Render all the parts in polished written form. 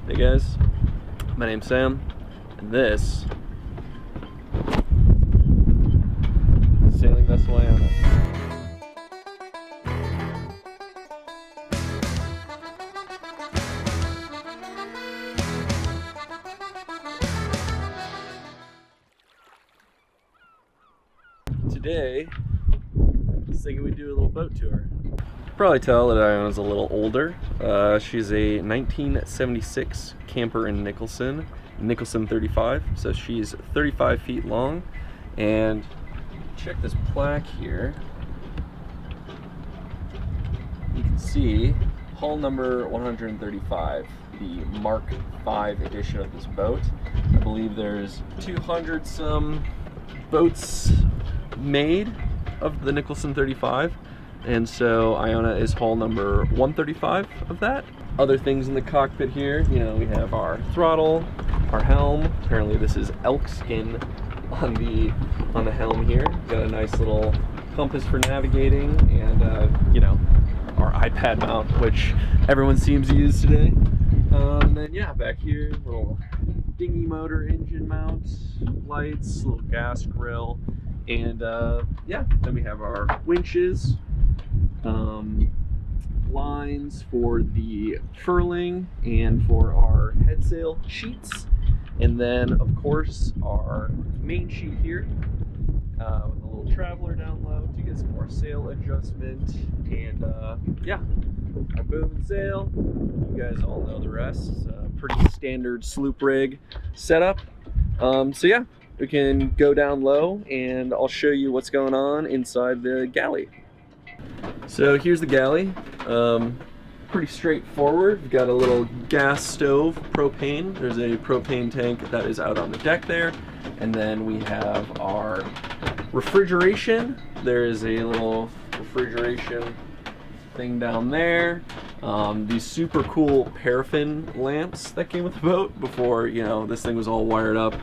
Hey guys, my name's Sam, and this is Sailing Vessel Iona. Today, I was thinking we'd do a little boat tour. Probably tell that Iona's a little older. She's a 1976 Camper Nicholson 35, so she's 35 feet long. And check this plaque here. You can see hull number 135, the Mark V edition of this boat. I believe there's 200 some boats made of the Nicholson 35. And so Iona is hull number 135 of that. Other things in the cockpit here, you know, we have our throttle, our helm. Apparently this is elk skin on the helm here. Got a nice little compass for navigating, and you know, our iPad mount, which everyone seems to use today. And then yeah, back here, little dinghy motor engine mount, lights, little gas grill, and yeah, then we have our winches. Lines for the furling and for our head sail sheets, and then of course our main sheet here with a little traveler down low to get some more sail adjustment, and yeah, our boom and sail. You guys all know the rest. It's a pretty standard sloop rig setup. So yeah, we can go down low and I'll show you what's going on inside the galley. So here's the galley. Pretty straightforward. We've got a little gas stove, propane. There's a propane tank that is out on the deck there. And then we have our refrigeration. There is a little refrigeration thing down there. These super cool paraffin lamps that came with the boat before, you know, this thing was all wired up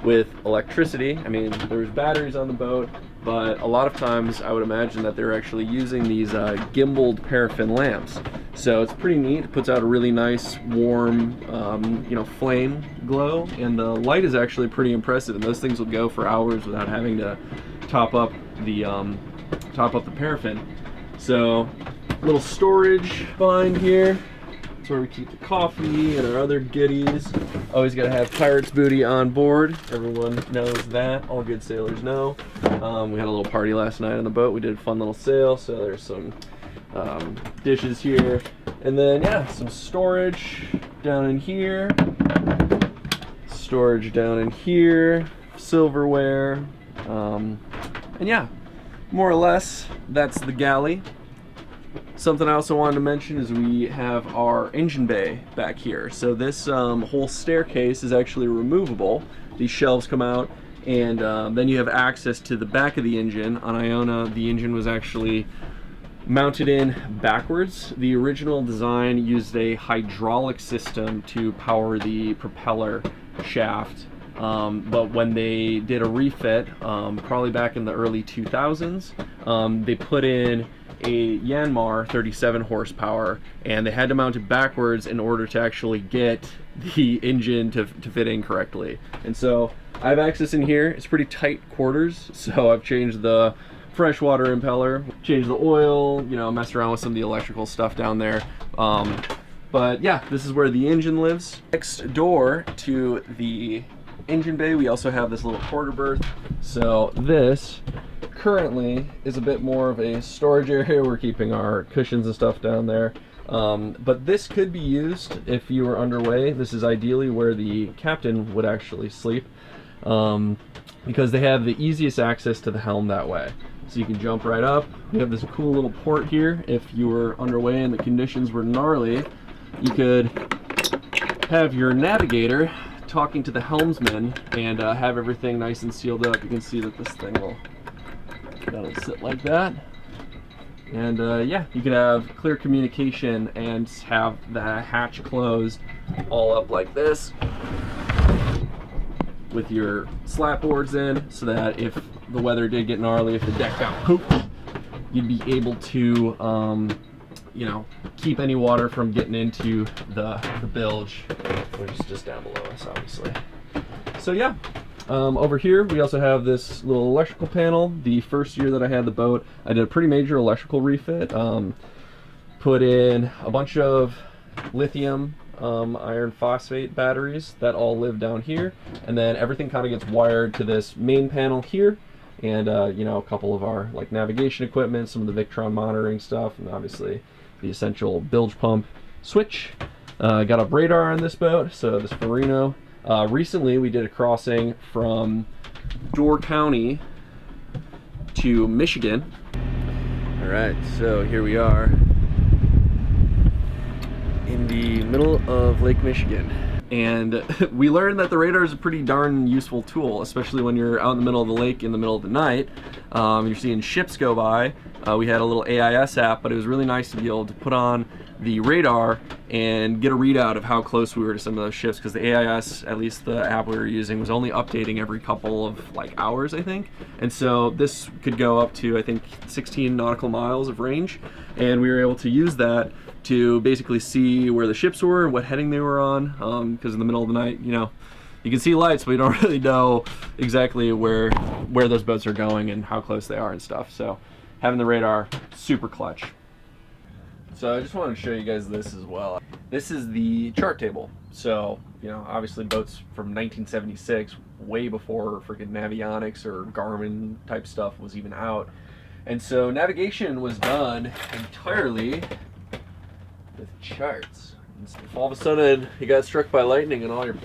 with electricity. I mean, there was batteries on the boat, but a lot of times I would imagine that they're actually using these gimbaled paraffin lamps. So it's pretty neat. It puts out a really nice, warm, you know, flame glow, and the light is actually pretty impressive. And those things will go for hours without having to top up the paraffin. So, little storage behind here. That's where we keep the coffee and our other goodies. Always gotta have pirate's booty on board. Everyone knows that. All good sailors know. We had a little party last night on the boat. We did a fun little sail, so there's some dishes here. And then, yeah, some storage down in here. Storage down in here. Silverware. And yeah, more or less, that's the galley. Something I also wanted to mention is we have our engine bay back here. So this whole staircase is actually removable. These shelves come out, and then you have access to the back of the engine. On Iona, the engine was actually mounted in backwards. The original design used a hydraulic system to power the propeller shaft. But when they did a refit, probably back in the early 2000s, they put in a Yanmar 37 horsepower, and they had to mount it backwards in order to actually get the engine to fit in correctly. And so I have access in here. It's pretty tight quarters, so I've changed the freshwater impeller, changed the oil, you know, messed around with some of the electrical stuff down there. But yeah, this is where the engine lives. Next door to the engine bay, we also have this little quarter berth. So this currently is a bit more of a storage area. We're keeping our cushions and stuff down there. But this could be used if you were underway. This is ideally where the captain would actually sleep, because they have the easiest access to the helm that way. So you can jump right up. We have this cool little port here. If you were underway and the conditions were gnarly, you could have your navigator talking to the helmsman and have everything nice and sealed up. You can see that this thing that'll sit like that. And yeah, you could have clear communication and have the hatch closed all up like this with your slat boards in, so that if the weather did get gnarly, if the deck got pooped, you'd be able to you know, keep any water from getting into the bilge, which is just down below us, obviously. So yeah, over here we also have this little electrical panel. The first year that I had the boat, I did a pretty major electrical refit. Put in a bunch of lithium iron phosphate batteries that all live down here, and then everything kind of gets wired to this main panel here, and you know, a couple of our like navigation equipment, some of the Victron monitoring stuff, and obviously the essential bilge pump switch. Got a radar on this boat, so this Farino. Recently we did a crossing from Door County to Michigan. All right, so here we are in the middle of Lake Michigan, and we learned that the radar is a pretty darn useful tool, especially when you're out in the middle of the lake in the middle of the night. You're seeing ships go by. We had a little AIS app, but it was really nice to be able to put on the radar and get a readout of how close we were to some of those ships, because the AIS, at least the app we were using, was only updating every couple of like hours, I think. And so this could go up to, I think, 16 nautical miles of range, and we were able to use that to basically see where the ships were and what heading they were on, because in the middle of the night, you know, you can see lights, but you don't really know exactly where those boats are going and how close they are and stuff. So having the radar, super clutch. So I just wanted to show you guys this as well. This is the chart table. So, you know, obviously boats from 1976, way before freaking navionics or Garmin type stuff was even out. And so navigation was done entirely with charts. And so if all of a sudden you got struck by lightning and all your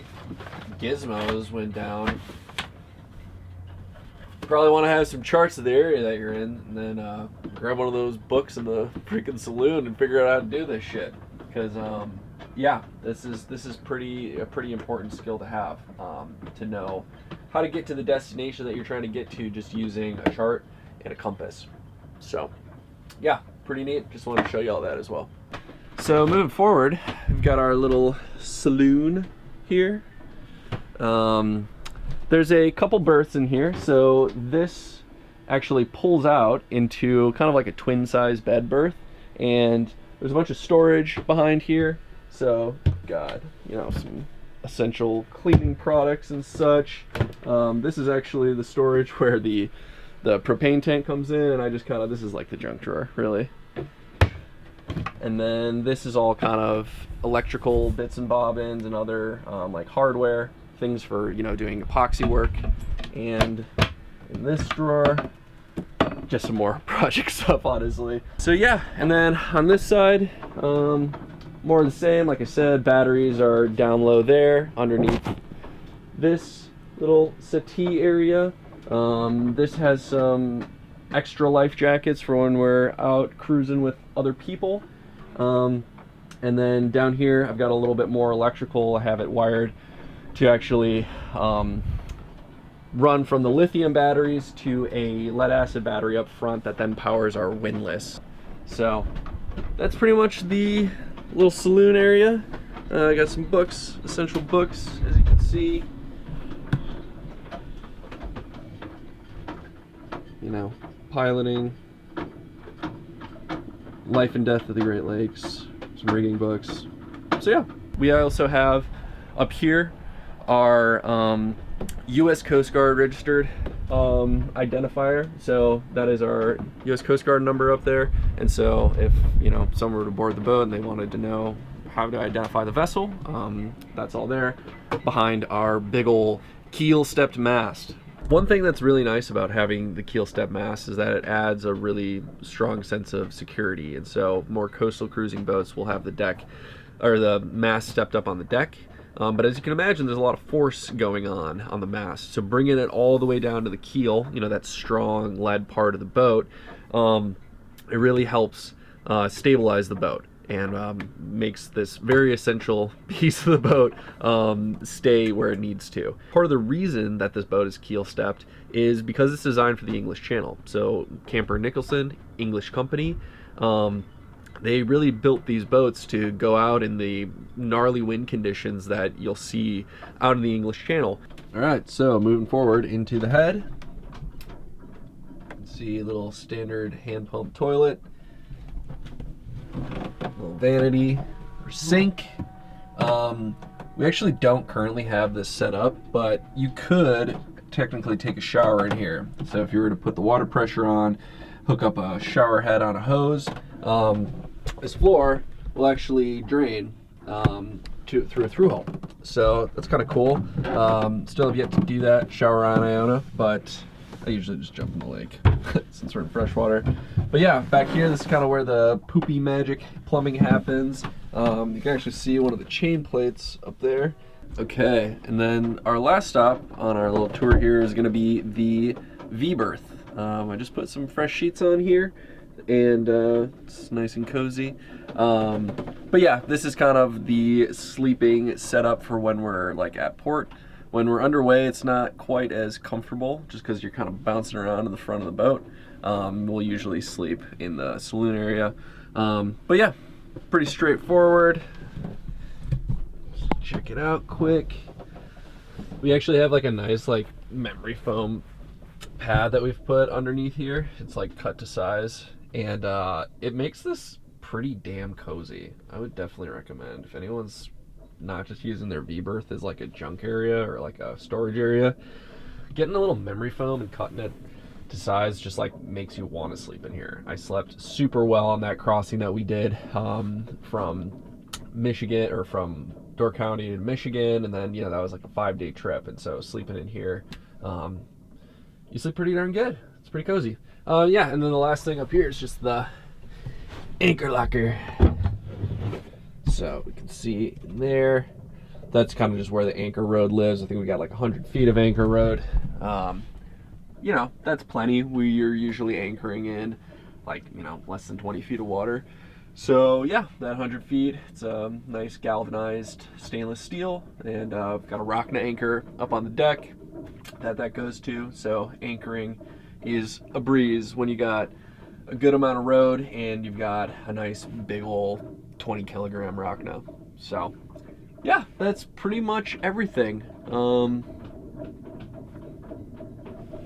gizmos went down, you probably want to have some charts of the area that you're in, and then grab one of those books in the freaking saloon and figure out how to do this shit. Because yeah, this is a pretty important skill to have, to know how to get to the destination that you're trying to get to just using a chart and a compass. So yeah, pretty neat. Just wanted to show you all that as well. So moving forward, we've got our little saloon here. There's a couple berths in here, so this actually pulls out into kind of like a twin size bed berth, and there's a bunch of storage behind here. So got, you know, some essential cleaning products and such. This is actually the storage where the propane tank comes in, and I just kind of, this is like the junk drawer, really. And then this is all kind of electrical bits and bobbins and other like hardware, things for, you know, doing epoxy work. And in this drawer, just some more project stuff, honestly. So yeah, and then on this side, more of the same. Like I said, batteries are down low there underneath this little settee area. This has some extra life jackets for when we're out cruising with other people. And then down here I've got a little bit more electrical. I have it wired to actually run from the lithium batteries to a lead acid battery up front that then powers our windlass. So that's pretty much the little saloon area. I got some books, essential books, as you can see. You know, piloting, life and death of the Great Lakes, some rigging books. So yeah, we also have up here our U.S. Coast Guard registered identifier. So that is our U.S. Coast Guard number up there. And so if, you know, someone were to board the boat and they wanted to know how to identify the vessel, that's all there behind our big ol' keel stepped mast. One thing that's really nice about having the keel step mast is that it adds a really strong sense of security. And so more coastal cruising boats will have the deck or the mast stepped up on the deck. But as you can imagine, there's a lot of force going on the mast. So bringing it all the way down to the keel, you know, that strong lead part of the boat, it really helps stabilize the boat and makes this very essential piece of the boat stay where it needs to. Part of the reason that this boat is keel stepped is because it's designed for the English Channel. So Camper Nicholson, English company, they really built these boats to go out in the gnarly wind conditions that you'll see out in the English Channel. All right, so moving forward into the head, you can see a little standard hand pump toilet. little vanity or sink. We actually don't currently have this set up, but you could technically take a shower in here. So if you were to put the water pressure on, hook up a shower head on a hose, this floor will actually drain through a through hole. So that's kind of cool. Still have yet to do that, shower on Iona, but I usually just jump in the lake since we're in freshwater. But yeah, back here, this is kind of where the poopy magic plumbing happens. You can actually see one of the chain plates up there. Okay, and then our last stop on our little tour here is gonna be the V-berth. I just put some fresh sheets on here, and it's nice and cozy. But yeah, this is kind of the sleeping setup for when we're like at port. When we're underway, it's not quite as comfortable just because you're kind of bouncing around in the front of the boat. We'll usually sleep in the saloon area. But yeah, pretty straightforward. Check it out quick. We actually have like a nice like memory foam pad that we've put underneath here. It's like cut to size, and it makes this pretty damn cozy. I would definitely recommend if anyone's not just using their V-berth as like a junk area or like a storage area, getting a little memory foam and cutting it to size just like makes you want to sleep in here. I slept super well on that crossing that we did from Michigan, or from Door County to Michigan, and then that was like a 5-day trip, and so sleeping in here, you sleep pretty darn good. It's pretty cozy. Yeah, and then the last thing up here is just the anchor locker. So we can see in there, that's kind of just where the anchor road lives. I think we got like 100 feet of anchor road. That's plenty. We're usually anchoring in like, less than 20 feet of water. So yeah, that 100 feet, it's a nice galvanized stainless steel, and I've got a Rockna anchor up on the deck that goes to. So anchoring is a breeze when you got a good amount of road and you've got a nice big old 20 kilogram Rockna. So yeah, that's pretty much everything.